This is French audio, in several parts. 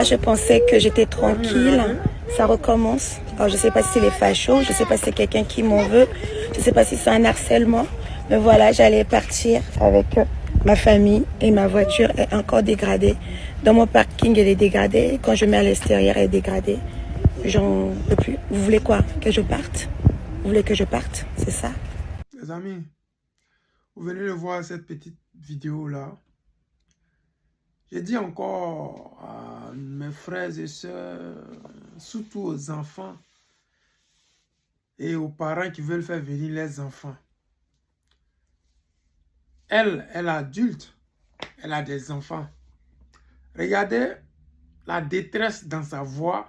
Je pensais que j'étais tranquille, ça recommence. Alors, je ne sais pas si c'est les fachos, je ne sais pas si c'est quelqu'un qui m'en veut, je ne sais pas si c'est un harcèlement. Mais voilà, j'allais partir avec ma famille et ma voiture est encore dégradée. Dans mon parking, elle est dégradée. Quand je mets à l'extérieur, elle est dégradée. J'en peux plus. Vous voulez quoi? Que je parte? Vous voulez que je parte? C'est ça? Les amis, vous venez de voir cette petite vidéo-là. J'ai dit encore à mes frères et sœurs, surtout aux enfants et aux parents qui veulent faire venir les enfants. Elle est adulte, elle a des enfants. Regardez la détresse dans sa voix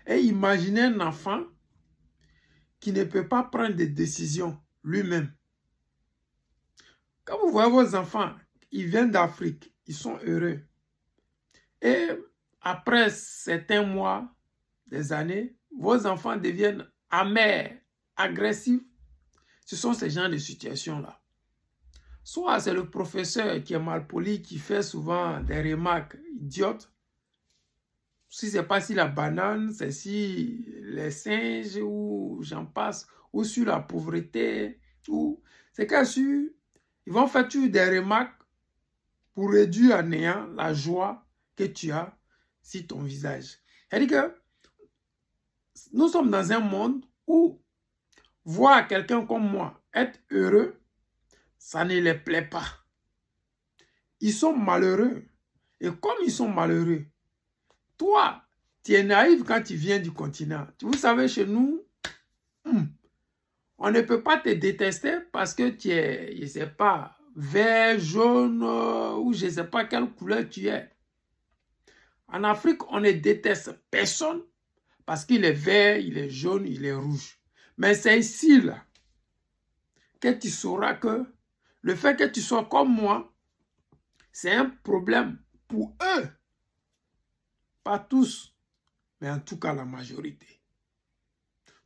et imaginez un enfant qui ne peut pas prendre des décisions lui-même. Quand vous voyez vos enfants, ils viennent d'Afrique, ils sont heureux. Et après certains mois, des années, vos enfants deviennent amers, agressifs. Ce sont ces genres de situations-là. Soit c'est le professeur qui est mal poli, qui fait souvent des remarques idiotes. Si ce n'est pas sur la banane, c'est sur les singes ou j'en passe, ou sur la pauvreté. C'est qu'à sur, ils vont faire toujours des remarques pour réduire à néant la joie que tu as sur ton visage. C'est-à-dire que nous sommes dans un monde où voir quelqu'un comme moi être heureux, ça ne les plaît pas. Ils sont malheureux. Et comme ils sont malheureux, toi, tu es naïf quand tu viens du continent. Vous savez, chez nous, on ne peut pas te détester parce que tu es, je ne sais pas, vert, jaune ou je ne sais pas quelle couleur tu es. En Afrique, on ne déteste personne parce qu'il est vert, il est jaune, il est rouge. Mais c'est ici, là, que tu sauras que le fait que tu sois comme moi, c'est un problème pour eux. Pas tous, mais en tout cas la majorité.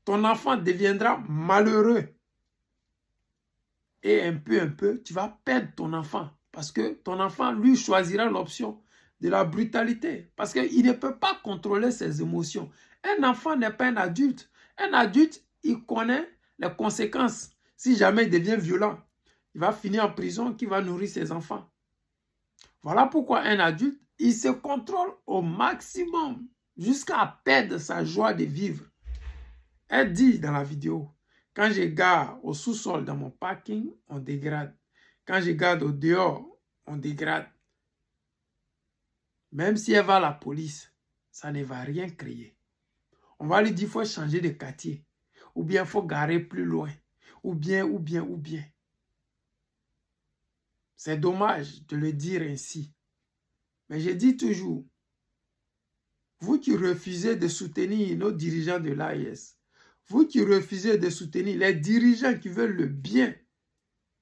Ton enfant deviendra malheureux. Et un peu, tu vas perdre ton enfant. Parce que ton enfant, lui, choisira l'option de la brutalité. Parce qu'il ne peut pas contrôler ses émotions. Un enfant n'est pas un adulte. Un adulte, il connaît les conséquences. Si jamais il devient violent, il va finir en prison, qui va nourrir ses enfants. Voilà pourquoi un adulte, il se contrôle au maximum jusqu'à perdre sa joie de vivre. Elle dit dans la vidéo, quand je garde au sous-sol dans mon parking, on dégrade. Quand je garde au dehors, on dégrade. Même si elle va à la police, ça ne va rien créer. On va lui dire qu'il faut changer de quartier. Ou bien il faut garer plus loin. Ou bien. C'est dommage de le dire ainsi. Mais je dis toujours, vous qui refusez de soutenir nos dirigeants de l'AES, vous qui refusez de soutenir les dirigeants qui veulent le bien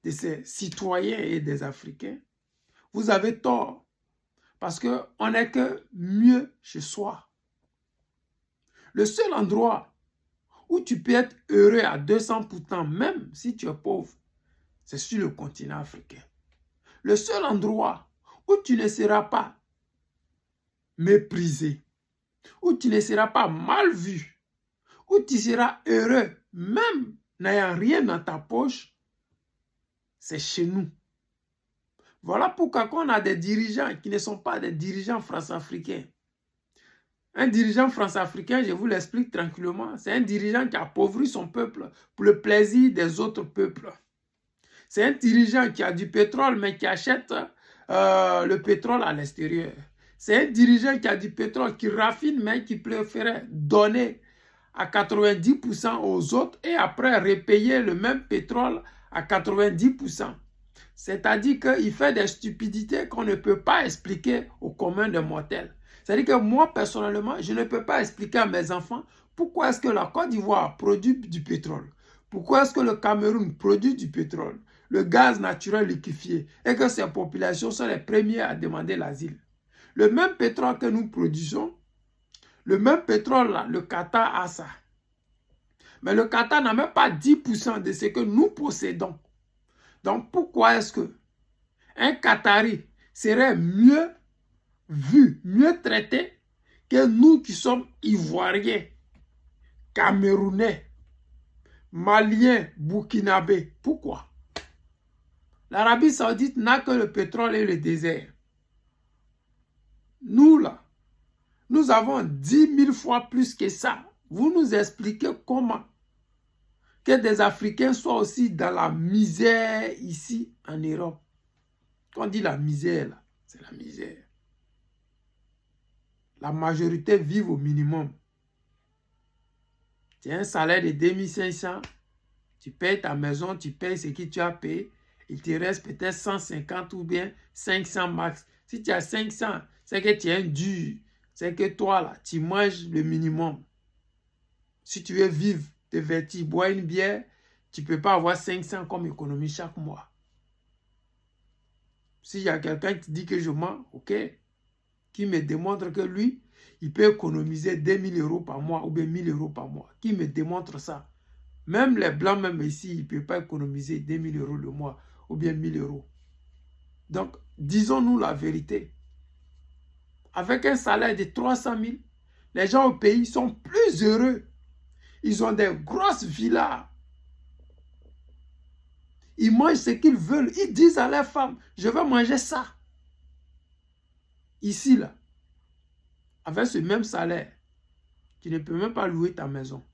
de ces citoyens et des Africains, vous avez tort. Parce qu'on n'est que mieux chez soi. Le seul endroit où tu peux être heureux à 200%, même si tu es pauvre, c'est sur le continent africain. Le seul endroit où tu ne seras pas méprisé, où tu ne seras pas mal vu, où tu seras heureux, même n'ayant rien dans ta poche, c'est chez nous. Voilà pourquoi quand on a des dirigeants qui ne sont pas des dirigeants france-africains. Un dirigeant france-africain, je vous l'explique tranquillement, c'est un dirigeant qui appauvrit son peuple pour le plaisir des autres peuples. C'est un dirigeant qui a du pétrole mais qui achète le pétrole à l'extérieur. C'est un dirigeant qui a du pétrole qui raffine mais qui préférait donner à 90% aux autres et après repayer le même pétrole à 90%. C'est-à-dire qu'il fait des stupidités qu'on ne peut pas expliquer au commun des mortels. C'est-à-dire que moi, personnellement, je ne peux pas expliquer à mes enfants pourquoi est-ce que la Côte d'Ivoire produit du pétrole. Pourquoi est-ce que le Cameroun produit du pétrole, le gaz naturel liquéfié, et que ces populations sont les premières à demander l'asile. Le même pétrole que nous produisons, le même pétrole là, le Qatar a ça. Mais le Qatar n'a même pas 10% de ce que nous possédons. Donc pourquoi est-ce que un Qatari serait mieux vus, mieux traités que nous qui sommes Ivoiriens, Camerounais, Maliens, Burkinabés. Pourquoi? L'Arabie Saoudite n'a que le pétrole et le désert. Nous, là, nous avons 10 000 fois plus que ça. Vous nous expliquez comment que des Africains soient aussi dans la misère ici en Europe. Quand on dit la misère, là, c'est la misère. La majorité vit au minimum. Tu as un salaire de 2500, tu payes ta maison, tu payes ce que tu as payé, il te reste peut-être 150 ou bien 500 max. Si tu as 500, c'est que tu es un dur. C'est que toi, là, tu manges le minimum. Si tu veux vivre, te vêtir, boire une bière, tu ne peux pas avoir 500 comme économie chaque mois. S'il y a quelqu'un qui dit que je mens, ok, qui me démontre que lui, il peut économiser 2000 € par mois ou bien 1000 € par mois, qui me démontre ça. Même les blancs, même ici, ils ne peuvent pas économiser 2000 € le mois ou bien 1000 €. Donc, disons-nous la vérité. Avec un salaire de 300 000, les gens au pays sont plus heureux. Ils ont des grosses villas. Ils mangent ce qu'ils veulent. Ils disent à leurs femmes, je veux manger ça. Ici, là, avec ce même salaire, tu ne peux même pas louer ta maison.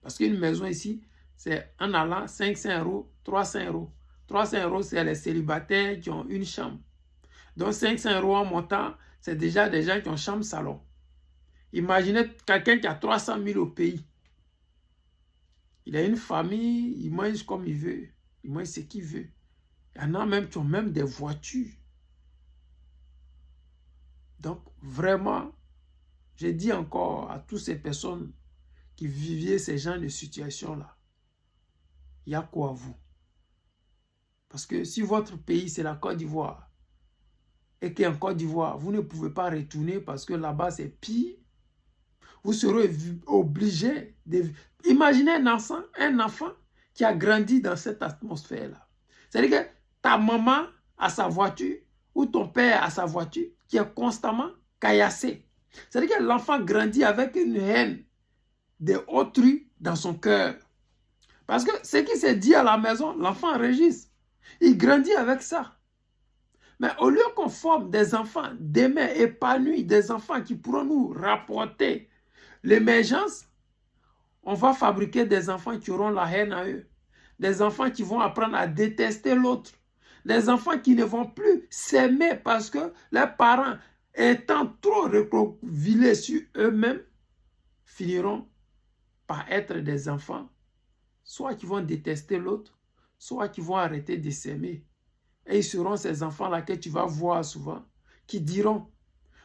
Parce qu'une maison ici, c'est en allant 500 €, 300 €. 300 €, c'est les célibataires qui ont une chambre. Donc 500 € en montant, c'est déjà des gens qui ont chambre salon. Imaginez quelqu'un qui a 300 000 au pays. Il a une famille, il mange comme il veut. Il mange ce qu'il veut. Il y en a même qui ont même des voitures. Donc, vraiment, je dis encore à toutes ces personnes qui vivaient ces genres de situations-là, il y a quoi à vous? Parce que si votre pays, c'est la Côte d'Ivoire, et qu'en Côte d'Ivoire, vous ne pouvez pas retourner parce que là-bas, c'est pire, vous serez obligé de... Imaginez un enfant qui a grandi dans cette atmosphère-là. C'est-à-dire que ta maman a sa voiture ou ton père a sa voiture qui est constamment caillassée. C'est-à-dire que l'enfant grandit avec une haine d'autrui dans son cœur. Parce que ce qui s'est dit à la maison, l'enfant enregistre. Il grandit avec ça. Mais au lieu qu'on forme des enfants demain épanouis, des enfants qui pourront nous rapporter l'émergence, on va fabriquer des enfants qui auront la haine à eux. Des enfants qui vont apprendre à détester l'autre. Des enfants qui ne vont plus s'aimer parce que leurs parents, étant trop recroquevillés sur eux-mêmes, finiront par être des enfants, soit qui vont détester l'autre, soit qui vont arrêter de s'aimer. Et ils seront ces enfants-là que tu vas voir souvent, qui diront,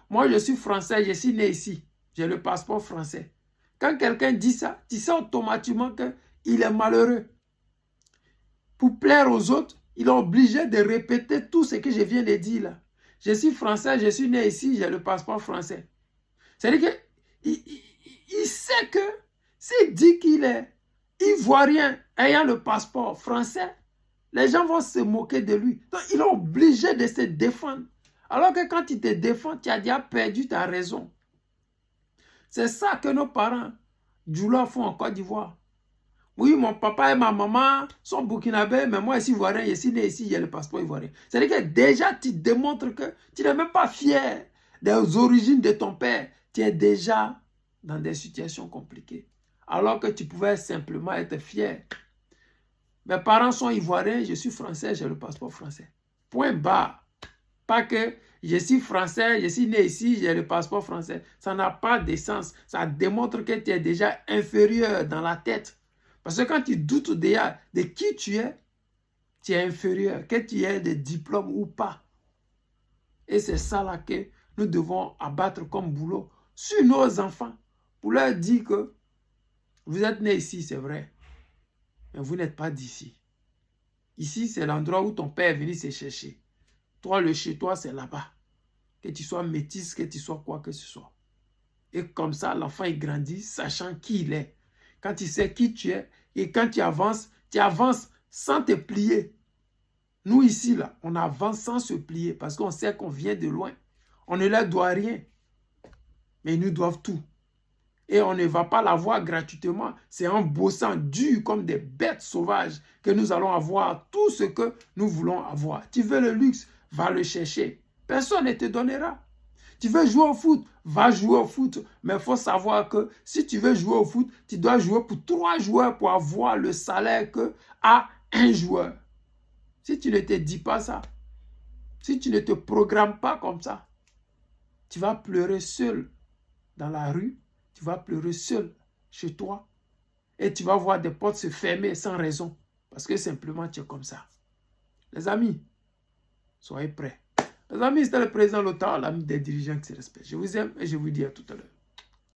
moi je suis français, je suis né ici, j'ai le passeport français. Quand quelqu'un dit ça, tu sais automatiquement qu'il est malheureux. Pour plaire aux autres, il est obligé de répéter tout ce que je viens de dire là. Je suis français, je suis né ici, j'ai le passeport français. C'est-à-dire qu'il sait que s'il dit qu'il est ivoirien ayant le passeport français, les gens vont se moquer de lui. Donc, il est obligé de se défendre. Alors que quand il te défend, tu as déjà perdu ta raison. C'est ça que nos parents Djoula font en Côte d'Ivoire. Oui, mon papa et ma maman sont burkinabés, mais moi, je suis ivoirien, je suis né ici, j'ai le passeport ivoirien. C'est-à-dire que déjà, tu démontres que tu n'es même pas fier des origines de ton père. Tu es déjà dans des situations compliquées. Alors que tu pouvais simplement être fier. Mes parents sont ivoiriens, je suis français, j'ai le passeport français. Point barre. Pas que je suis français, je suis né ici, j'ai le passeport français. Ça n'a pas de sens. Ça démontre que tu es déjà inférieur dans la tête. Parce que quand tu doutes déjà de qui tu es inférieur, que tu aies des diplômes ou pas. Et c'est ça là que nous devons abattre comme boulot sur nos enfants pour leur dire que vous êtes nés ici, c'est vrai, mais vous n'êtes pas d'ici. Ici, c'est l'endroit où ton père est venu se chercher. Toi, le chez toi, c'est là-bas. Que tu sois métis, que tu sois quoi que ce soit. Et comme ça, l'enfant, il grandit, sachant qui il est. Quand tu sais qui tu es, et quand tu avances sans te plier. Nous, ici, là, on avance sans se plier, parce qu'on sait qu'on vient de loin. On ne leur doit rien. Mais ils nous doivent tout. Et on ne va pas l'avoir gratuitement. C'est en bossant dur comme des bêtes sauvages que nous allons avoir tout ce que nous voulons avoir. Tu veux le luxe, va le chercher. Personne ne te donnera. Tu veux jouer au foot, va jouer au foot. Mais il faut savoir que si tu veux jouer au foot, tu dois jouer pour 3 joueurs pour avoir le salaire que a un joueur. Si tu ne te dis pas ça, si tu ne te programmes pas comme ça, tu vas pleurer seul dans la rue, tu vas pleurer seul chez toi et tu vas voir des portes se fermer sans raison parce que simplement tu es comme ça. Les amis, soyez prêts. Les amis, c'était le président Lothar, l'ami des dirigeants qui se respectent. Je vous aime et je vous dis à tout à l'heure.